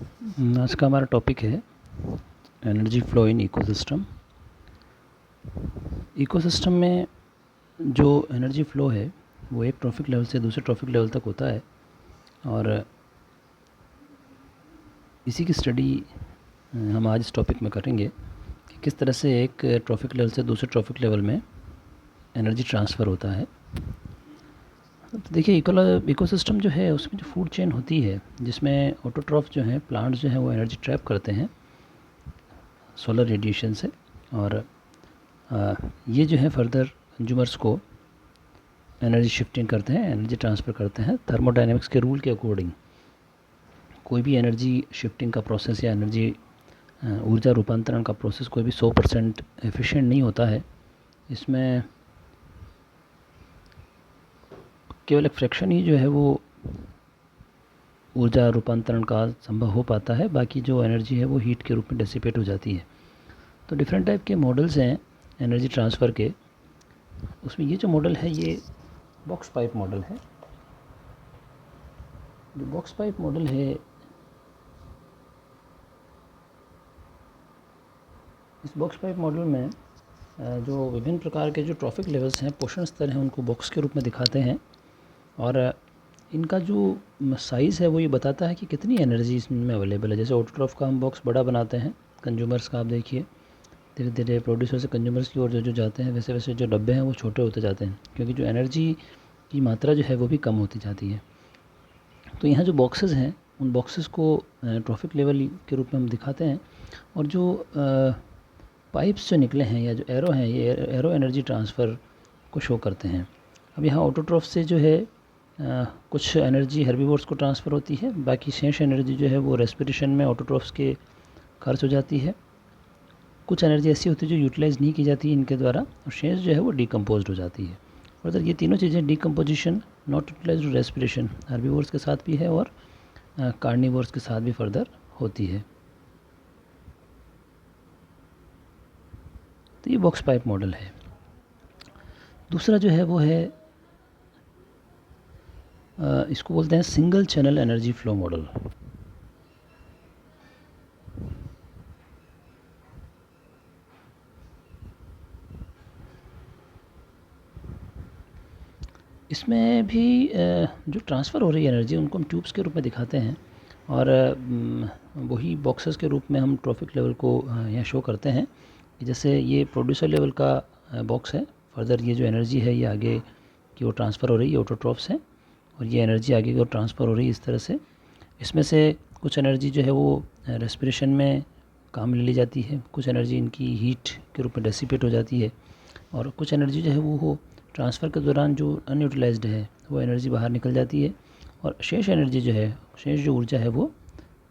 आज का हमारा टॉपिक है energy flow in ecosystem. Ecosystem में जो एनर्जी फ्लो है वो एक ट्रॉफिक लेवल से दूसरे ट्रॉफिक लेवल तक होता है, और इसी की स्टडी हम आज इस टॉपिक में करेंगे कि किस तरह से एक ट्रॉफिक लेवल से दूसरे ट्रॉफिक लेवल में एनर्जी ट्रांसफ़र होता है। तो देखिए, इकोसिस्टम जो है उसमें जो फूड चेन होती है, जिसमें ऑटोट्रॉफ जो है प्लांट्स जो है वो एनर्जी ट्रैप करते हैं सोलर रेडिएशन से, और ये जो है फर्दर कंज्यूमर्स को एनर्जी शिफ्टिंग करते हैं, एनर्जी ट्रांसफ़र करते हैं थर्मोडायनेमिक्स के रूल के अकॉर्डिंग। कोई भी एनर्जी शिफ्टिंग का प्रोसेस या एनर्जी ऊर्जा रूपांतरण का प्रोसेस कोई भी 100% एफिशिएंट नहीं होता है। इसमें केवल एक फ्रैक्शन ही जो है वो ऊर्जा रूपांतरण का संभव हो पाता है, बाकी जो एनर्जी है वो हीट के रूप में डिसिपेट हो जाती है। तो डिफरेंट टाइप के मॉडल्स हैं एनर्जी ट्रांसफ़र के। उसमें ये जो मॉडल है ये बॉक्स पाइप मॉडल है। जो बॉक्स पाइप मॉडल है, इस बॉक्स पाइप मॉडल में जो विभिन्न प्रकार के जो ट्रॉफिक लेवल्स हैं, पोषण स्तर हैं, उनको बॉक्स के रूप में दिखाते हैं, और इनका जो साइज़ है वो ये बताता है कि कितनी एनर्जी इसमें अवेलेबल है। जैसे ऑटोट्रॉफ का हम बॉक्स बड़ा बनाते हैं, कंज्यूमर्स का आप देखिए धीरे धीरे प्रोड्यूसर से कंज्यूमर्स की ओर जो जो जाते हैं, वैसे वैसे जो डब्बे हैं वो छोटे होते जाते हैं, क्योंकि जो एनर्जी की मात्रा जो है वो भी कम होती जाती है। तो यहाँ जो बॉक्सेस हैं उन बॉक्सेस को ट्रॉफिक लेवल के रूप में हम दिखाते हैं, और जो पाइप्स जो निकले हैं या जो एरो हैं, ये एरो एनर्जी ट्रांसफ़र को शो करते हैं। अब यहाँ ऑटोट्रॉफ से जो है कुछ एनर्जी हर्बीवोर्स को ट्रांसफ़र होती है, बाकी शेष एनर्जी जो है वो रेस्पिरेशन में ऑटोट्रॉफ्स के खर्च हो जाती है। कुछ एनर्जी ऐसी होती है जो यूटिलाइज़ नहीं की जाती है इनके द्वारा, और शेष जो है वो डिकम्पोज्ड हो जाती है। और अगर ये तीनों चीज़ें decomposition, not utilized, respiration herbivores के साथ भी है और कार्निवोर्स के साथ भी फर्दर होती है। तो ये बॉक्स पाइप मॉडल है। दूसरा जो है वो है इसको बोलते हैं single channel energy flow model. इसमें भी जो ट्रांसफ़र हो रही है एनर्जी उनको हम ट्यूब्स के रूप में दिखाते हैं, और वही बॉक्सेस के रूप में हम ट्रॉफिक लेवल को यहाँ शो करते हैं। जैसे ये प्रोड्यूसर लेवल का बॉक्स है, फर्दर ये जो एनर्जी है ये आगे की ओर ट्रांसफ़र हो रही है, ऑटोट्रॉफ्स हैं, और ये एनर्जी आगे की ओर ट्रांसफ़र हो रही है इस तरह से। इसमें से कुछ एनर्जी जो है वो रेस्पिरेशन में काम ले ली जाती है, कुछ एनर्जी इनकी हीट के रूप में डेसिपेट हो जाती है, और कुछ एनर्जी जो है वो ट्रांसफ़र के दौरान जो अनयूटिलाइज्ड है वो एनर्जी बाहर निकल जाती है, और शेष एनर्जी जो है, शेष जो ऊर्जा है वो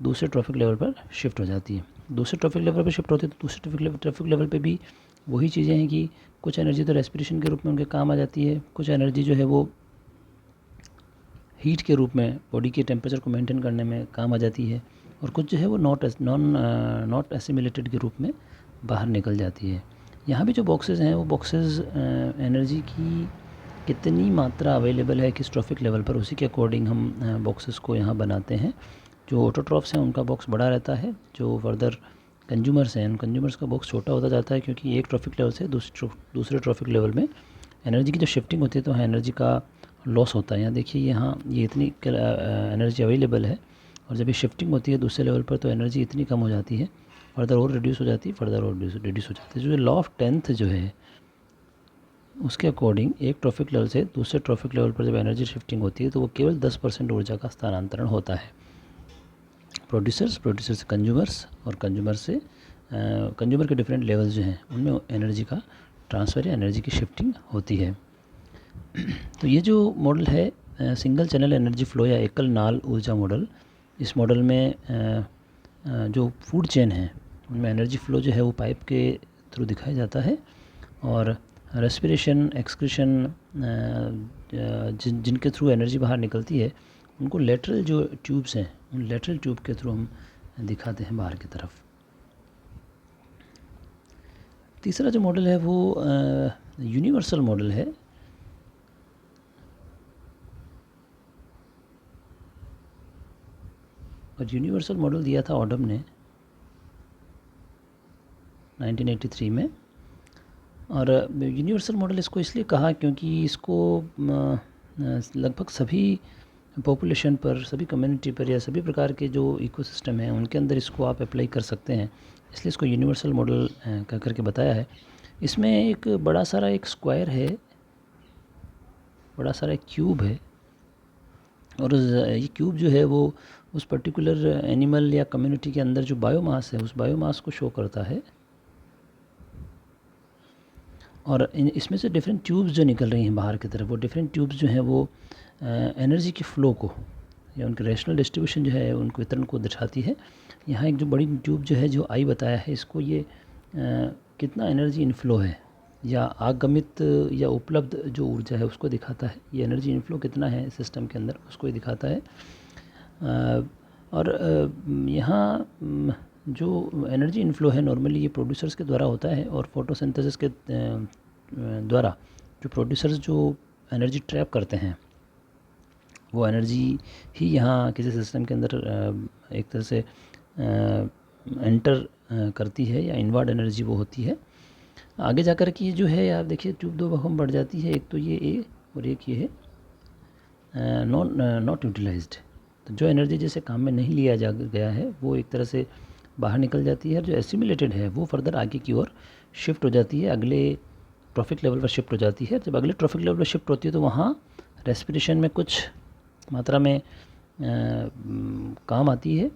दूसरे ट्रॉफिक लेवल पर शिफ्ट हो जाती है। दूसरे ट्रॉफिक लेवल पर शिफ्ट होती है तो दूसरे ट्रॉफिक लेवल पे भी वही चीज़ें हैं कि कुछ एनर्जी तो रेस्पिरेशन के रूप में उनके काम आ जाती है, कुछ एनर्जी जो है वो हीट के रूप में बॉडी के टेम्परेचर को मेंटेन करने में काम आ जाती है, और कुछ जो है वो नॉट एसिमिलेटेड के रूप में बाहर निकल जाती है। यहाँ भी जो बॉक्सेस हैं वो बॉक्सेस एनर्जी की कितनी मात्रा अवेलेबल है किस ट्रॉफिक लेवल पर, उसी के अकॉर्डिंग हम बॉक्सेस को यहाँ बनाते हैं। जो ऑटोट्रॉफ्स हैं उनका बॉक्स बड़ा रहता है, जो फर्दर कंज्यूमर्स हैं उन कंज्यूमर्स का बॉक्स छोटा होता जाता है, क्योंकि एक ट्रॉफिक लेवल से दूसरे ट्रॉफिक लेवल में एनर्जी की जो शिफ्टिंग होती है तो एनर्जी का लॉस होता है। यहाँ देखिए, यहाँ ये इतनी एनर्जी अवेलेबल है, और जब ये शिफ्टिंग होती है दूसरे लेवल पर तो एनर्जी इतनी कम हो जाती है, फर्दर और रिड्यूस हो जाती है, फर्दर और रिड्यूस हो जाती है। जो लॉ ऑफ टेंथ जो है उसके अकॉर्डिंग एक ट्रॉफिक लेवल से दूसरे ट्रॉफिक लेवल पर जब एनर्जी शिफ्टिंग होती है तो वो केवल 10% ऊर्जा का स्थानांतरण होता है। प्रोड्यूसर से कंज्यूमर्स, और कंज्यूमर से कंज्यूमर के डिफरेंट लेवल्स जो हैं उनमें एनर्जी का ट्रांसफ़र या एनर्जी की शिफ्टिंग होती है। तो ये जो मॉडल है सिंगल चैनल एनर्जी फ्लो या एकल नाल ऊर्जा मॉडल, इस मॉडल में जो फूड चेन है उनमें एनर्जी फ्लो जो है वो पाइप के थ्रू दिखाया जाता है, और रेस्पिरेशन, एक्सक्रीशन जिनके थ्रू एनर्जी बाहर निकलती है उनको लेटरल जो ट्यूब्स हैं उन लेटरल ट्यूब के थ्रू हम दिखाते हैं बाहर की तरफ। तीसरा जो मॉडल है वो यूनिवर्सल मॉडल है। और यूनिवर्सल मॉडल दिया था ऑडम ने 1983 में। और यूनिवर्सल मॉडल इसको इसलिए कहा क्योंकि इसको लगभग सभी पॉपुलेशन पर, सभी कम्युनिटी पर या सभी प्रकार के जो इकोसिस्टम हैं उनके अंदर इसको आप अप्लाई कर सकते हैं, इसलिए इसको यूनिवर्सल मॉडल कह करके बताया है। इसमें एक बड़ा सारा एक स्क्वायर है, बड़ा सारा एक क्यूब है, और ये क्यूब जो है वो उस पर्टिकुलर एनिमल या कम्युनिटी के अंदर जो बायोमास है उस बायोमास को शो करता है। और इसमें से डिफरेंट ट्यूब्स जो निकल रही हैं बाहर की तरफ, वो डिफरेंट ट्यूब्स जो हैं वो एनर्जी की फ़्लो को या उनके रेशनल डिस्ट्रीब्यूशन जो है उनको वितरण को दर्शाती है। यहाँ एक जो बड़ी ट्यूब जो है जो आई बताया है, इसको ये कितना एनर्जी इनफ्लो है या आगमित या उपलब्ध जो ऊर्जा है उसको दिखाता है। ये एनर्जी इनफ्लो कितना है सिस्टम के अंदर उसको ही दिखाता है। और यहाँ जो एनर्जी इनफ्लो है नॉर्मली ये प्रोड्यूसर्स के द्वारा होता है, और फोटोसिंथेसिस के द्वारा जो प्रोड्यूसर्स जो एनर्जी ट्रैप करते हैं वो एनर्जी ही यहाँ किसी सिस्टम के अंदर एक तरह से एंटर करती है, या इनवर्ड एनर्जी वो होती है। आगे जाकर के ये जो है आप देखिए ट्यूब दो भागों में बढ़ जाती है, एक तो ये ए और एक ये है नॉट यूटिलाइज्ड। तो जो एनर्जी जैसे काम में नहीं लिया जा गया है वो एक तरह से बाहर निकल जाती है, और जो एसिमुलेटेड है वो फर्दर आगे की ओर शिफ्ट हो जाती है, अगले ट्रॉफिक लेवल पर शिफ्ट हो जाती है। जब अगले ट्रॉफिक लेवल पर शिफ्ट होती है तो वहाँ रेस्पिरेशन में कुछ मात्रा में काम आती है,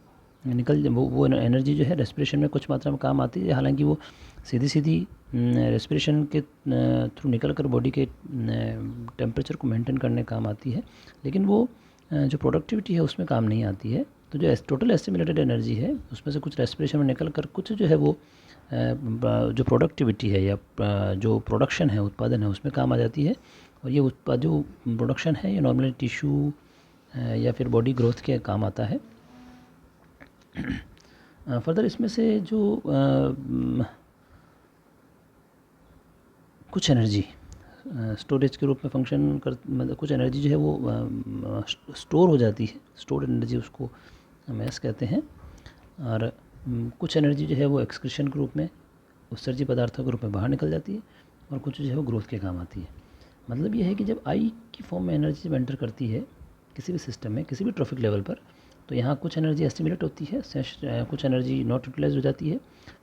वो एनर्जी जो है रेस्पिरेशन में कुछ मात्रा में काम आती है। हालांकि वो सीधी रेस्पिरेशन के थ्रू निकल कर बॉडी के टेम्परेचर को मेंटेन करने काम आती है, लेकिन वो जो प्रोडक्टिविटी है उसमें काम नहीं आती है। तो जो टोटल एस्टिमुलेटेड एनर्जी है उसमें से कुछ रेस्पिरेशन में निकल कर कुछ जो है वो जो प्रोडक्टिविटी है या जो प्रोडक्शन है, उत्पादन है, उसमें काम आ जाती है। और ये जो प्रोडक्शन है ये नॉर्मली टिश्यू या फिर बॉडी ग्रोथ के काम आता है। फर्दर इसमें से जो कुछ एनर्जी स्टोरेज के रूप में फंक्शन कर, मतलब कुछ एनर्जी जो है वो स्टोर हो जाती है, स्टोर्ड एनर्जी उसको मैस कहते हैं। और कुछ एनर्जी जो है वो एक्सक्रीशन के रूप में, उत्सर्जी पदार्थों के रूप में बाहर निकल जाती है, और कुछ जो है वो ग्रोथ के काम आती है। मतलब ये है कि जब आई की फॉर्म में एनर्जी जब एंटर करती है किसी भी सिस्टम में, किसी भी ट्रॉफिक लेवल पर, तो यहाँ कुछ एनर्जी एस्टिमुलेट होती है, कुछ एनर्जी नॉट यूटिलाइज हो जाती है।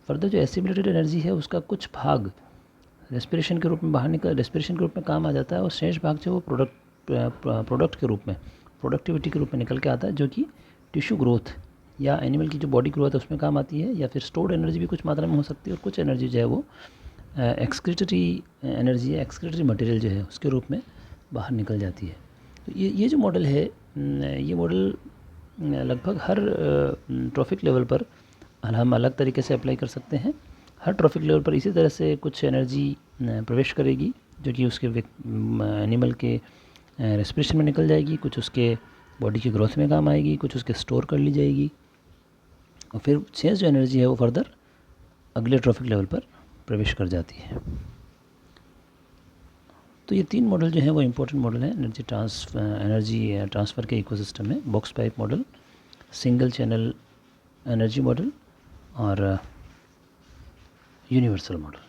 फर्दर जो एस्टिमुलेटेड एनर्जी है उसका कुछ भाग रेस्पिरेशन के रूप में बाहर निकल, रेस्पिरेशन के रूप में काम आ जाता है, और शेष भाग जो वो प्रोडक्ट के रूप में, प्रोडक्टिविटी के रूप में निकल के आता है, जो कि टिश्यू ग्रोथ या एनिमल की जो बॉडी ग्रोथ है उसमें काम आती है, या फिर स्टोर्ड एनर्जी भी कुछ मात्रा में हो सकती है। और कुछ एनर्जी जो है वो एक्सक्रीटरी एनर्जी है, एक्सक्रीटरी मटेरियल जो है उसके रूप में बाहर निकल जाती है। तो ये जो मॉडल है, ये मॉडल लगभग हर ट्रॉफिक लेवल पर हम अलग तरीके से अप्लाई कर सकते हैं। हर ट्रॉफिक लेवल पर इसी तरह से कुछ एनर्जी प्रवेश करेगी जो कि उसके एनिमल के रेस्पिरेशन में निकल जाएगी, कुछ उसके बॉडी की ग्रोथ में काम आएगी, कुछ उसके स्टोर कर ली जाएगी, और फिर शेष जो एनर्जी है वो फर्दर अगले ट्रॉफिक लेवल पर प्रवेश कर जाती है। तो ये तीन मॉडल जो हैं वो इम्पोर्टेंट मॉडल हैं एनर्जी ट्रांसफ़र के इकोसिस्टम में: box pipe model, single channel energy model और यूनिवर्सल मॉडल।